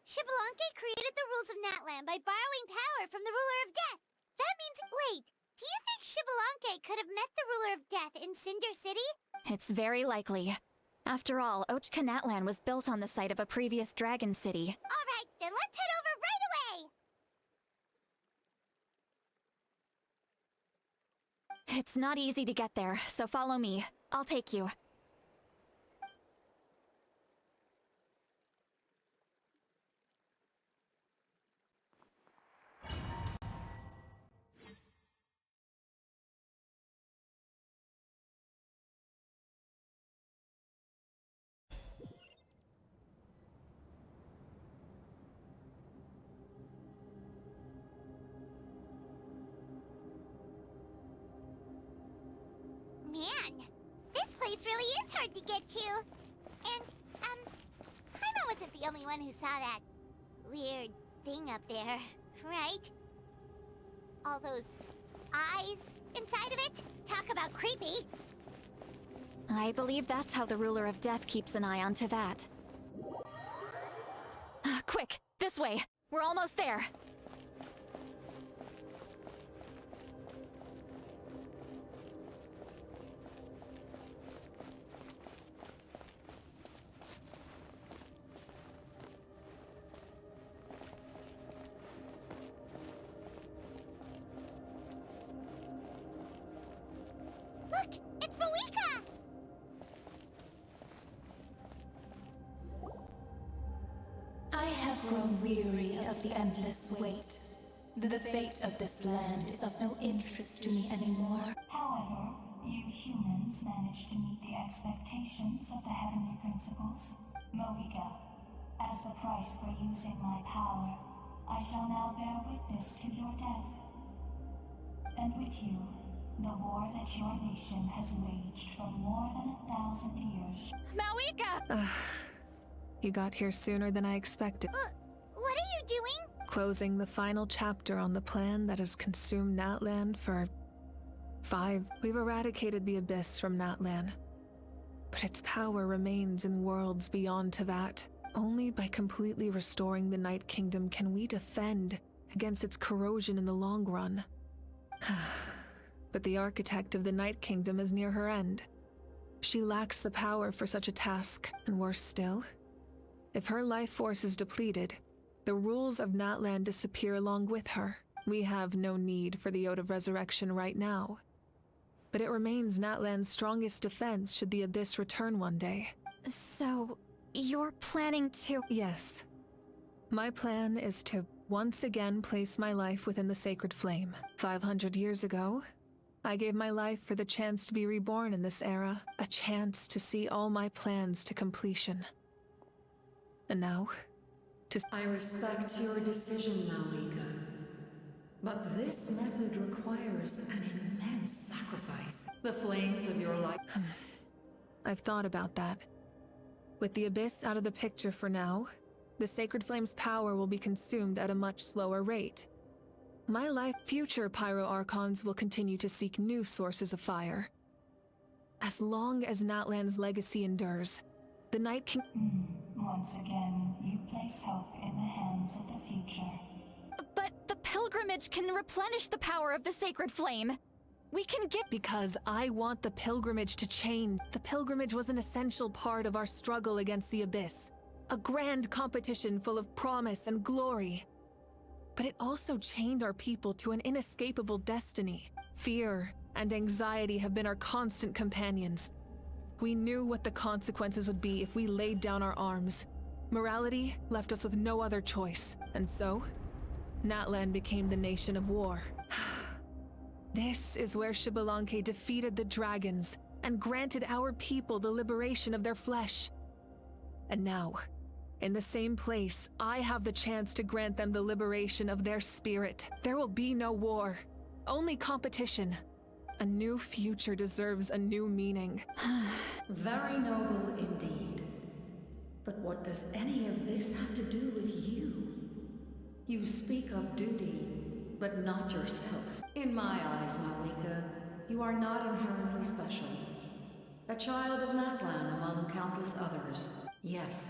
Xbalanque created the rules of Natlan by borrowing power from the ruler of death. That means... Wait, do you think Xbalanque could have met the ruler of death in Cinder City? It's very likely. After all, Ochka Natlan was built on the site of a previous dragon city. Alright, then let's head over right away! It's not easy to get there, so follow me. I'll take you. Man, this place really is hard to get to. And, Paimon wasn't the only one who saw that weird thing up there, right? All those eyes inside of it? Talk about creepy. I believe that's how the ruler of death keeps an eye on Teyvat. Quick, this way! We're almost there! Look, it's Mawika! I have grown weary of the endless wait. The fate of this land is of no interest to me anymore. However, you humans managed to meet the expectations of the heavenly principles. Moika, as the price for using my power, I shall now bear witness to your death. And with you, the war that your nation has waged for more than 1,000 years. Mawika! You got here sooner than I expected. What are you doing? Closing the final chapter on the plan that has consumed Natlan for 5. We've eradicated the Abyss from Natlan, but its power remains in worlds beyond Teyvat. Only by completely restoring the Night Kingdom can we defend against its corrosion in the long run. But the architect of the Night Kingdom is near her end. She lacks the power for such a task, and worse still, if her life force is depleted, the rules of Natlan disappear along with her. We have no need for the Ode of Resurrection right now, but it remains Natlan's strongest defense should the Abyss return one day. So, you're planning to... Yes. My plan is to once again place my life within the sacred flame. 500 years ago, I gave my life for the chance to be reborn in this era, a chance to see all my plans to completion. And now, I respect your decision, Mawika. But this method requires an immense sacrifice. The flames of your life... I've thought about that. With the Abyss out of the picture for now, the Sacred Flame's power will be consumed at a much slower rate. My future Pyro Archons will continue to seek new sources of fire. As long as Natlan's legacy endures, the Night King... Once again, you place hope in the hands of the future. But the pilgrimage can replenish the power of the sacred flame. We can get... Because I want the pilgrimage to change. The pilgrimage was an essential part of our struggle against the Abyss. A grand competition full of promise and glory. But it also chained our people to an inescapable destiny. Fear and anxiety have been our constant companions. We knew what the consequences would be if we laid down our arms. Morality left us with no other choice, and so, Natlan became the nation of war. This is where Xbalanque defeated the dragons and granted our people the liberation of their flesh. And now, in the same place, I have the chance to grant them the liberation of their spirit. There will be no war, only competition. A new future deserves a new meaning. Very noble indeed. But what does any of this have to do with you? You speak of duty, but not yourself. In my eyes, Mawika, you are not inherently special. A child of Natlan among countless others. Yes,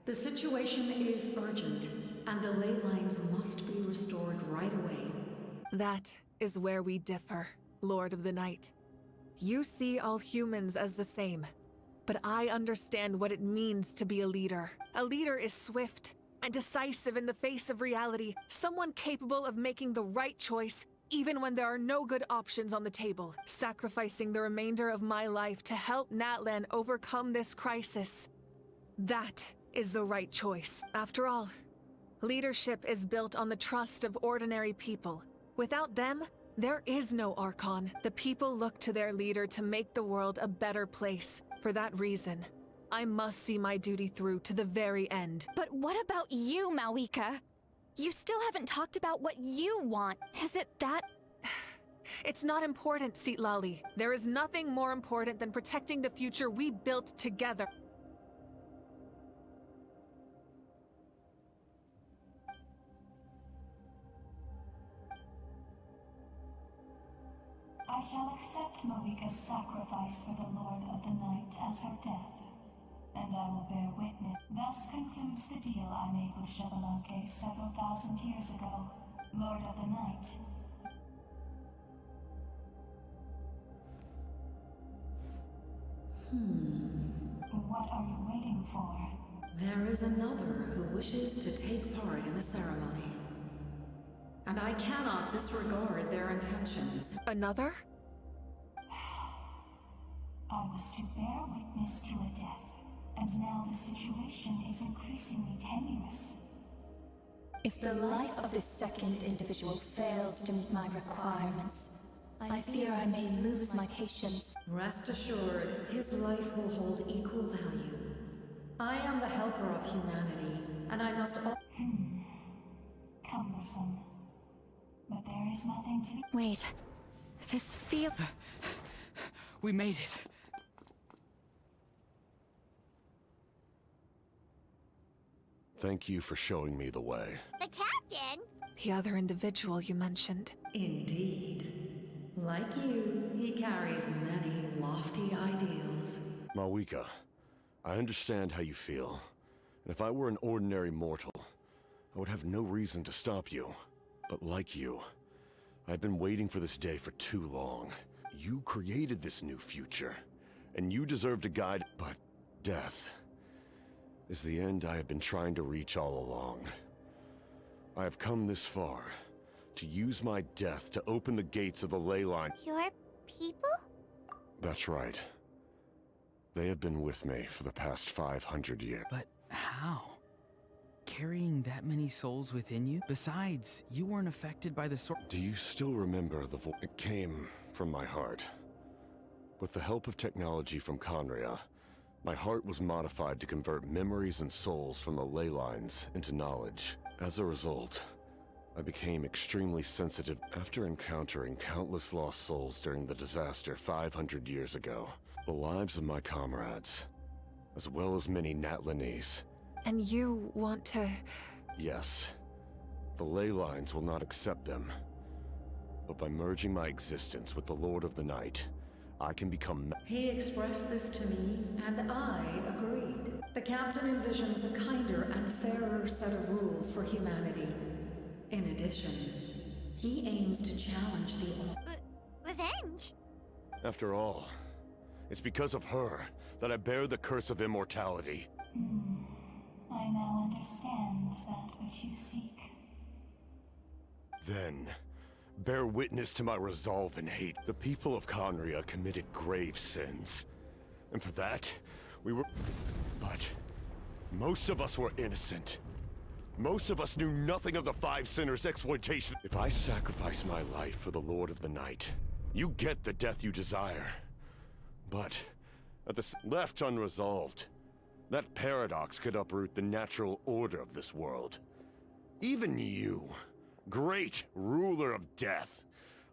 The situation is urgent, and the ley lines must be restored right away. That is where we differ, Lord of the Night. You see all humans as the same, but I understand what it means to be a leader. A leader is swift and decisive in the face of reality, someone capable of making the right choice even when there are no good options on the table, sacrificing the remainder of my life to help Natlan overcome this crisis. That is the right choice. After all, leadership is built on the trust of ordinary people. Without them, there is no Archon. The people look to their leader to make the world a better place. For that reason, I must see my duty through to the very end. But what about you, Mawika? You still haven't talked about what you want. Is it that? It's not important, Citlali. There is nothing more important than protecting the future we built together. I shall accept Mawika's sacrifice for the Lord of the Night as her death, and I will bear witness. Thus concludes the deal I made with Xbalanque several thousand years ago. Lord of the Night. What are you waiting for? There is another who wishes to take part in the ceremony. And I cannot disregard their intentions. Another? I was to bear witness to a death, and now the situation is increasingly tenuous. If the life of this second individual fails to meet my requirements, I fear I may lose my patience. Rest assured, his life will hold equal value. I am the helper of humanity, and I must Cumbersome. But there is nothing to... Wait. This feel... We made it. Thank you for showing me the way. The captain? The other individual you mentioned. Indeed. Like you, he carries many lofty ideals. Mawika, I understand how you feel. And if I were an ordinary mortal, I would have no reason to stop you. But like you, I've been waiting for this day for too long. You created this new future, and you deserve to guide, but death is the end I have been trying to reach all along. I have come this far to use my death to open the gates of the ley line. Your people? That's right. They have been with me for the past 500 years. But how? Carrying that many souls within you? Besides, you weren't affected by the sword. Do you still remember the voice? It came from my heart. With the help of technology from Conria, my heart was modified to convert memories and souls from the ley lines into knowledge. As a result, I became extremely sensitive after encountering countless lost souls during the disaster 500 years ago. The lives of my comrades, as well as many Natlanese. And you want to... Yes. The ley lines will not accept them. But by merging my existence with the Lord of the Night, I can become... He expressed this to me, and I agreed. The captain envisions a kinder and fairer set of rules for humanity. In addition, he aims to challenge the... Revenge? After all, it's because of her that I bear the curse of immortality. I now understand that which you seek. Then, bear witness to my resolve and hate. The people of Conria committed grave sins. And for that, we were... But most of us were innocent. Most of us knew nothing of the Five Sinners' exploitation. If I sacrifice my life for the Lord of the Night, you get the death you desire. But, left unresolved, that paradox could uproot the natural order of this world. Even you, great ruler of death,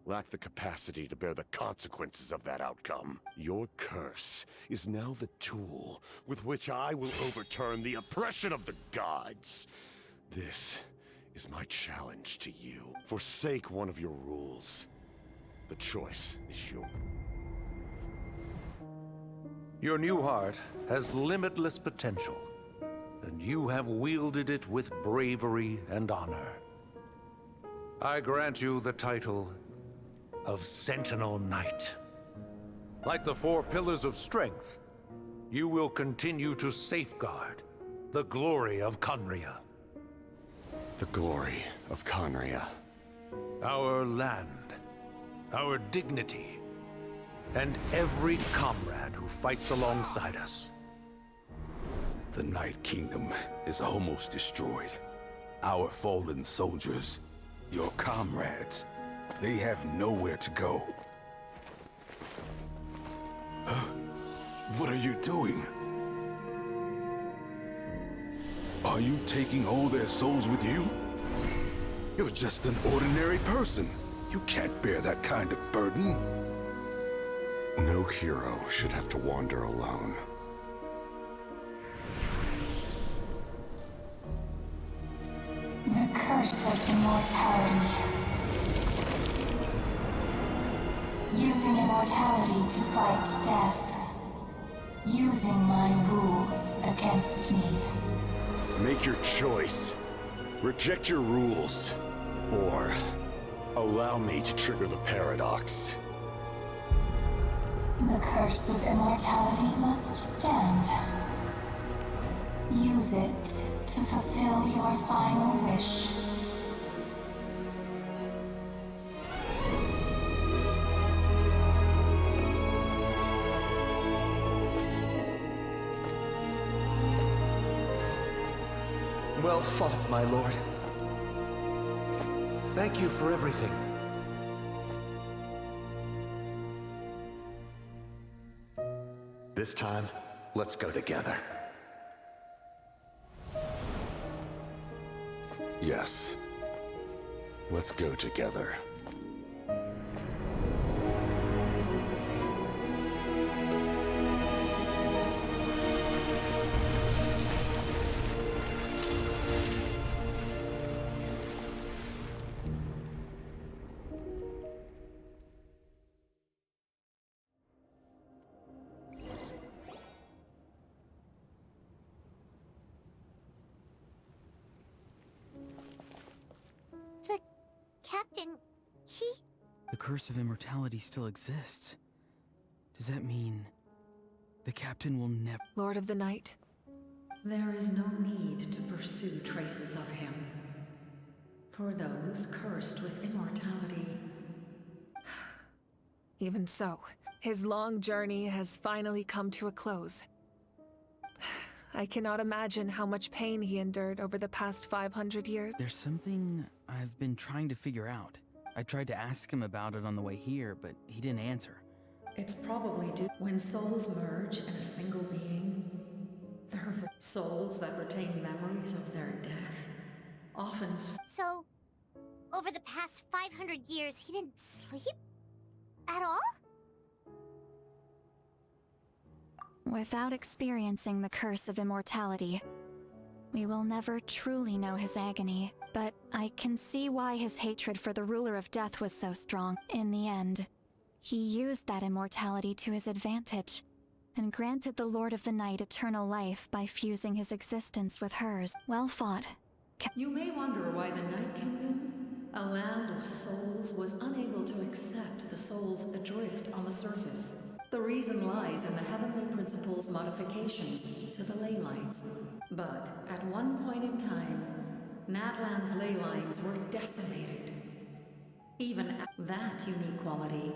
lack the capacity to bear the consequences of that outcome. Your curse is now the tool with which I will overturn the oppression of the gods. This is my challenge to you. Forsake one of your rules. The choice is yours. Your new heart has limitless potential. and you have wielded it with bravery and honor. I grant you the title of Sentinel Knight. Like the four pillars of strength, you will continue to safeguard the glory of Conria. The glory of Conria. Our land, our dignity, and every comrade who fights alongside us. The Night Kingdom is almost destroyed. Our fallen soldiers, your comrades, they have nowhere to go. Huh? What are you doing? Are you taking all their souls with you? You're just an ordinary person. You can't bear that kind of burden. No hero should have to wander alone. The curse of immortality. Using immortality to fight death. Using my rules against me. Make your choice. Reject your rules. Or allow me to trigger the paradox. The curse of immortality must stand. Use it to fulfill your final wish. Well fought, my lord. Thank you for everything. This time, let's go together. Yes. Let's go together. The captain, he... The curse of immortality still exists. Does that mean the captain will never... Lord of the Night? There is no need to pursue traces of him. For those cursed with immortality. Even so, his long journey has finally come to a close. I cannot imagine how much pain he endured over the past 500 years. There's something I've been trying to figure out. I tried to ask him about it on the way here, but he didn't answer. It's probably due when souls merge in a single being. There are souls that retain memories of their death. Often So, over the past 500 years, he didn't sleep? At all? Without experiencing the curse of immortality, we will never truly know his agony, but I can see why his hatred for the ruler of death was so strong. In the end, he used that immortality to his advantage, and granted the Lord of the Night eternal life by fusing his existence with hers. Well fought. You may wonder why the Night Kingdom, a land of souls, was unable to accept the souls adrift on the surface. The reason lies in the Heavenly Principle's modifications to the ley lines. But at one point in time, Natlan's ley lines were decimated. Even that unique quality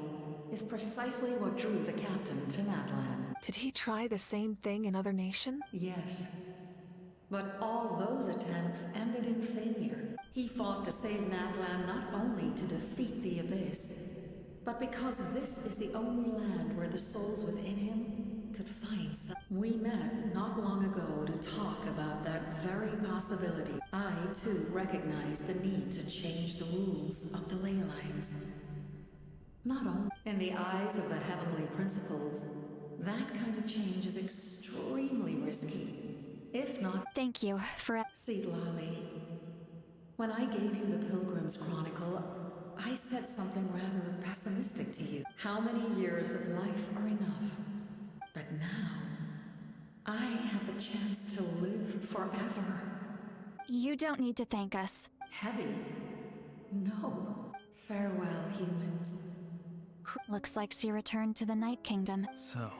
is precisely what drew the captain to Natlan. Did he try the same thing in other nations? Yes. But all those attempts ended in failure. He fought to save Natlan not only to defeat the Abyss, but because this is the only land where the souls within him could find some. We met not long ago to talk about that very possibility. I, too, recognize the need to change the rules of the ley lines. Not only in the eyes of the Heavenly Principles, that kind of change is extremely risky. If not... Thank you for... See, Lolly, when I gave you the Pilgrim's Chronicle, I said something rather pessimistic to you. How many years of life are enough? But now, I have the chance to live for forever. You don't need to thank us. Heavy? No. Farewell, humans. Looks like she returned to the Night Kingdom. So,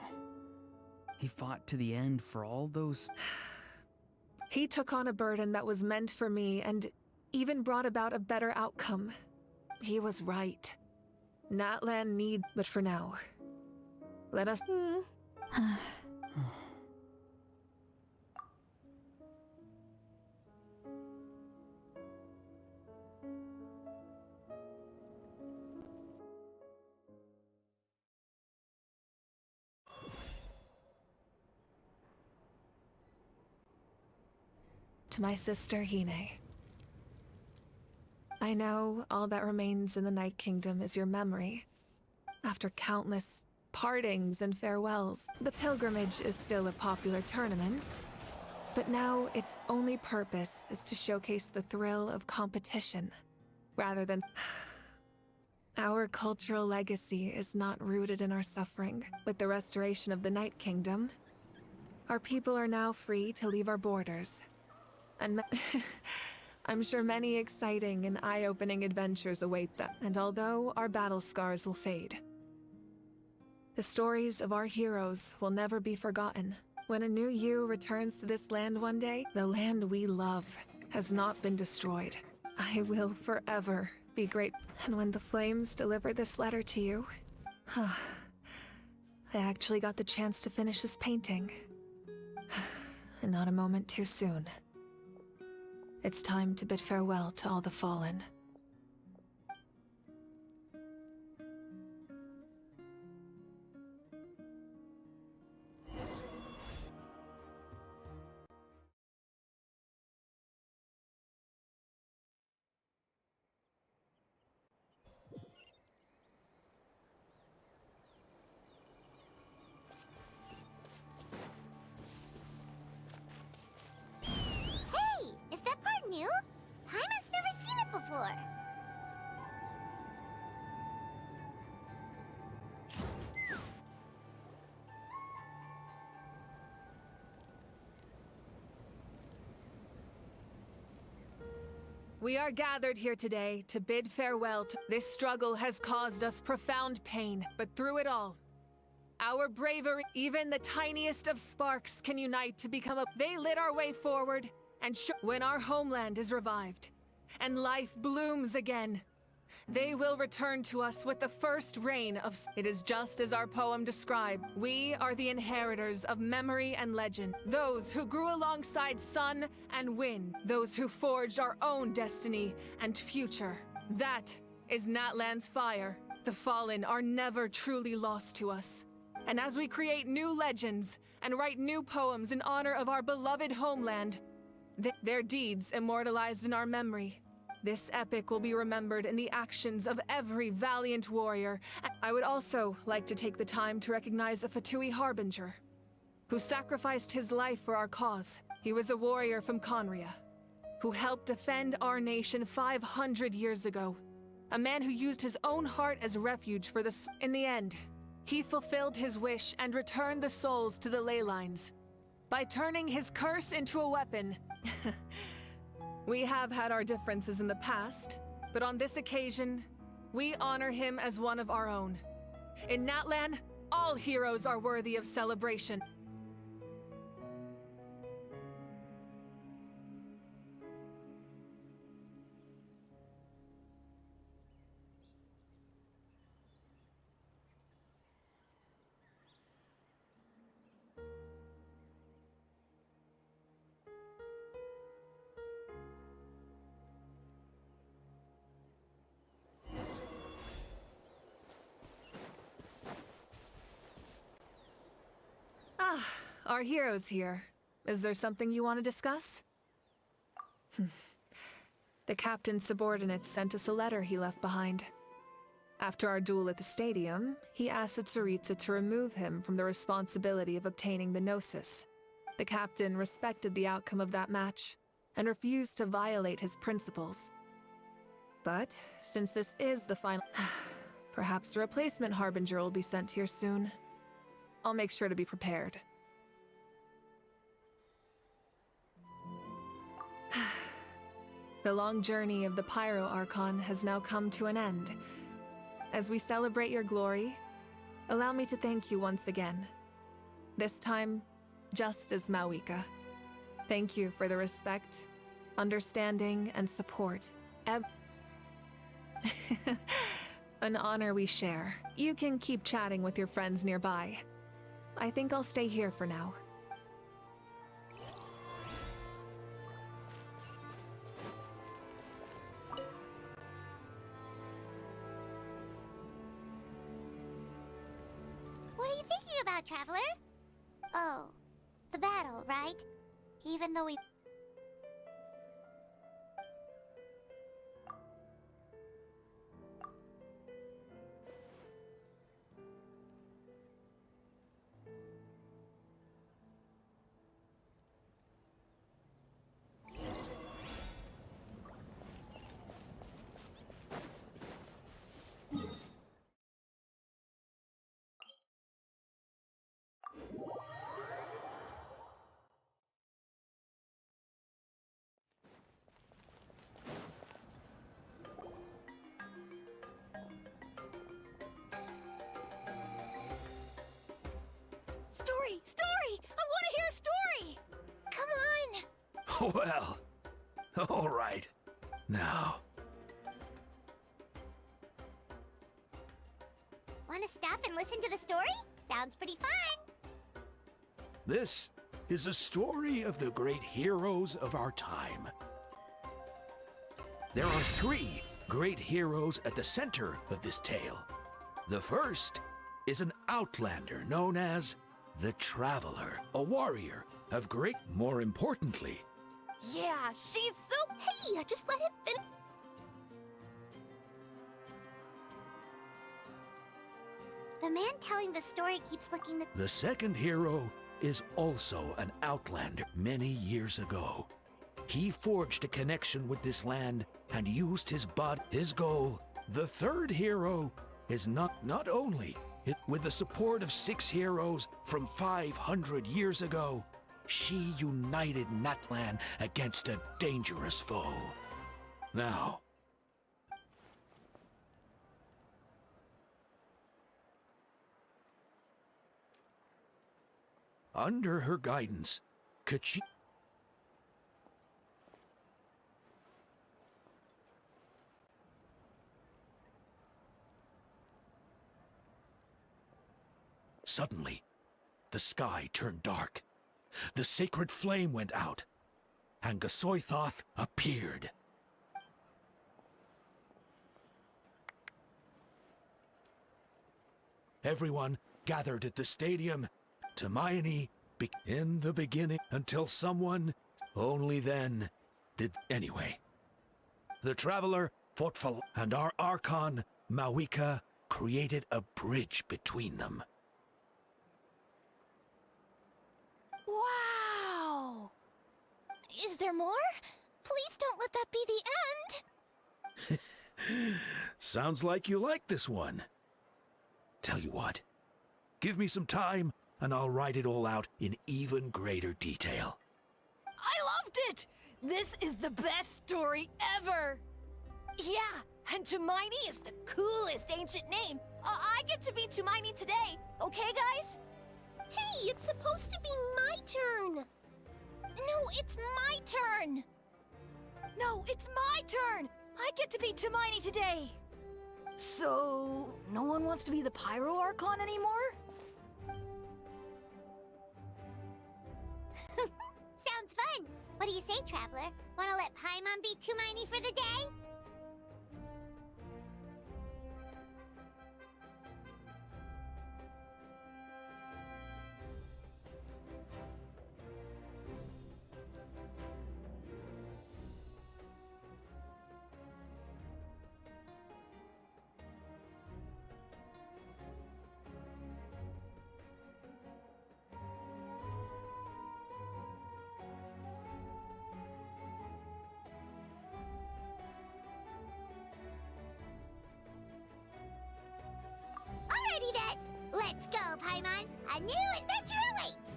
he fought to the end for all those... He took on a burden that was meant for me and even brought about a better outcome. He was right. Natlan need, but for now, let us... To my sister, Hine. I know all that remains in the Night Kingdom is your memory. After countless partings and farewells, the pilgrimage is still a popular tournament, but now its only purpose is to showcase the thrill of competition, rather than... Our cultural legacy is not rooted in our suffering. With the restoration of the Night Kingdom, our people are now free to leave our borders. And I'm sure many exciting and eye-opening adventures await them. And although our battle scars will fade, the stories of our heroes will never be forgotten. When a new you returns to this land one day, the land we love has not been destroyed. I will forever be grateful. And when the flames deliver this letter to you, I actually got the chance to finish this painting. And not a moment too soon. It's time to bid farewell to all the fallen. Hey! Is that part new? Paimon's never seen it before. We are gathered here today to bid farewell to... This struggle has caused us profound pain, but through it all, our bravery, even the tiniest of sparks, can unite to become a... They lit our way forward, and when our homeland is revived, and life blooms again, they will return to us with the first reign of... It is just as our poem described. We are the inheritors of memory and legend. Those who grew alongside sun and wind. Those who forged our own destiny and future. That is Natlan's fire. The fallen are never truly lost to us. And as we create new legends and write new poems in honor of our beloved homeland, their deeds immortalized in our memory. This epic will be remembered in the actions of every valiant warrior. I would also like to take the time to recognize a Fatui Harbinger, who sacrificed his life for our cause. He was a warrior from Conria, who helped defend our nation 500 years ago. A man who used his own heart as refuge for the... In the end, he fulfilled his wish and returned the souls to the ley lines. By turning his curse into a weapon... We have had our differences in the past, but on this occasion, we honor him as one of our own. In Natlan, all heroes are worthy of celebration. Our hero's here. Is there something you want to discuss? The captain's subordinates sent us a letter he left behind. After our duel at the stadium, he asked Tsaritsa to remove him from the responsibility of obtaining the Gnosis. The captain respected the outcome of that match, and refused to violate his principles. But, since this is the final... Perhaps a replacement Harbinger will be sent here soon. I'll make sure to be prepared. The long journey of the Pyro Archon has now come to an end. As we celebrate your glory, allow me to thank you once again. This time, just as Mawika. Thank you for the respect, understanding, and support. An honor we share. You can keep chatting with your friends nearby. I think I'll stay here for now. What are you thinking about, Traveler? Oh, the battle, right? Even though we... Story! I want to hear a story! Come on! Well, all right. Now, Want to stop and listen to the story? Sounds pretty fun. this is a story of the great heroes of our time. There are 3 great heroes at the center of this tale. The first is an outlander known as the Traveler, a warrior of great... More importantly, Yeah, she's so... Hey, just let him finish. The man telling the story keeps looking the... the second hero is also an outlander. Many years ago, he forged a connection with this land and used his goal. The third hero is not only with the support of 6 heroes from 500 years ago, she united Natlan against a dangerous foe. Now, under her guidance, Kachi... Suddenly, the sky turned dark. The sacred flame went out, and Gasoithoth appeared. Everyone gathered at the stadium. Hermione in the beginning until someone, only then, did... Anyway, the Traveler fought for... and our Archon, Mawika, created a bridge between them. Wow! Is there more? Please don't let that be the end! Sounds like you like this one. Tell you what, give me some time and I'll write it all out in even greater detail. I loved it! This is the best story ever! Yeah, and Tumaini is the coolest ancient name. I get to be Tumaini today, okay guys? Hey, it's supposed to be my turn! No, it's my turn! No, it's my turn! I get to be Tumaini today! So, no one wants to be the Pyro Archon anymore? Sounds fun. What do you say, Traveler? Want to let Paimon be Tumaini for the day? Alrighty then. Let's go, Paimon. A new adventure awaits.